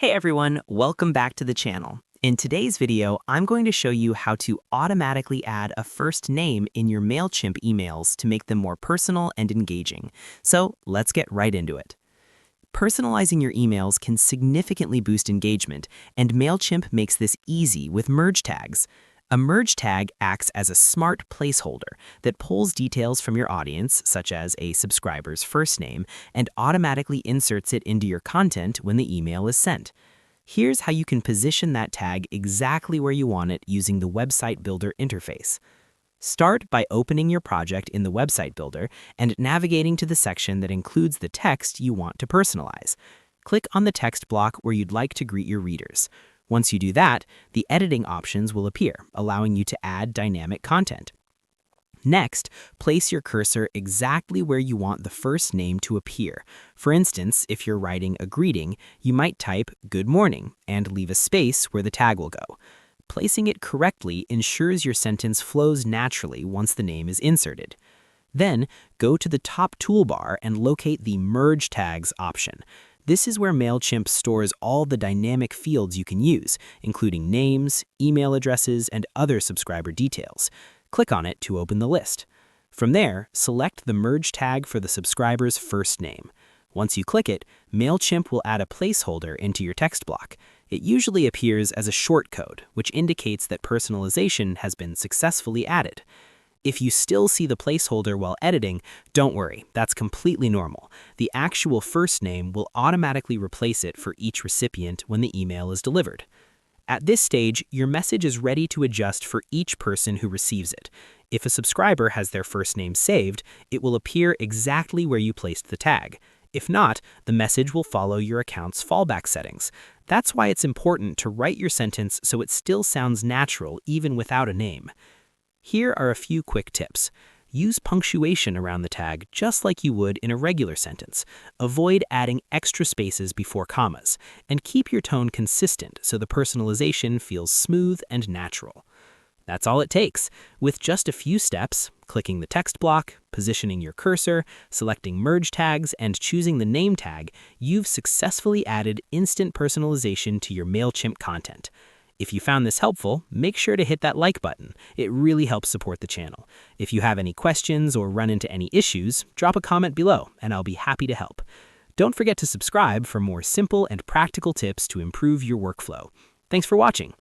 Hey everyone, welcome back to the channel. In today's video, I'm going to show you how to automatically add a first name in your Mailchimp emails to make them more personal and engaging. So let's get right into it. Personalizing your emails can significantly boost engagement, and Mailchimp makes this easy with merge tags. A merge tag acts as a smart placeholder that pulls details from your audience, such as a subscriber's first name, and automatically inserts it into your content when the email is sent. Here's how you can position that tag exactly where you want it using the Website Builder interface. Start by opening your project in the Website Builder and navigating to the section that includes the text you want to personalize. Click on the text block where you'd like to greet your readers. Once you do that, the editing options will appear, allowing you to add dynamic content. Next, place your cursor exactly where you want the first name to appear. For instance, if you're writing a greeting, you might type "Good morning" and leave a space where the tag will go. Placing it correctly ensures your sentence flows naturally once the name is inserted. Then, go to the top toolbar and locate the Merge Tags option. This is where Mailchimp stores all the dynamic fields you can use, including names, email addresses, and other subscriber details. Click on it to open the list. From there, select the merge tag for the subscriber's first name. Once you click it, Mailchimp will add a placeholder into your text block. It usually appears as a shortcode, which indicates that personalization has been successfully added. If you still see the placeholder while editing, don't worry, that's completely normal. The actual first name will automatically replace it for each recipient when the email is delivered. At this stage, your message is ready to adjust for each person who receives it. If a subscriber has their first name saved, it will appear exactly where you placed the tag. If not, the message will follow your account's fallback settings. That's why it's important to write your sentence so it still sounds natural even without a name. Here are a few quick tips. Use punctuation around the tag just like you would in a regular sentence. Avoid adding extra spaces before commas, and keep your tone consistent so the personalization feels smooth and natural. That's all it takes. With just a few steps, clicking the text block, positioning your cursor, selecting merge tags, and choosing the name tag, you've successfully added instant personalization to your Mailchimp content. If you found this helpful, make sure to hit that like button. It really helps support the channel. If you have any questions or run into any issues, drop a comment below and I'll be happy to help. Don't forget to subscribe for more simple and practical tips to improve your workflow. Thanks for watching.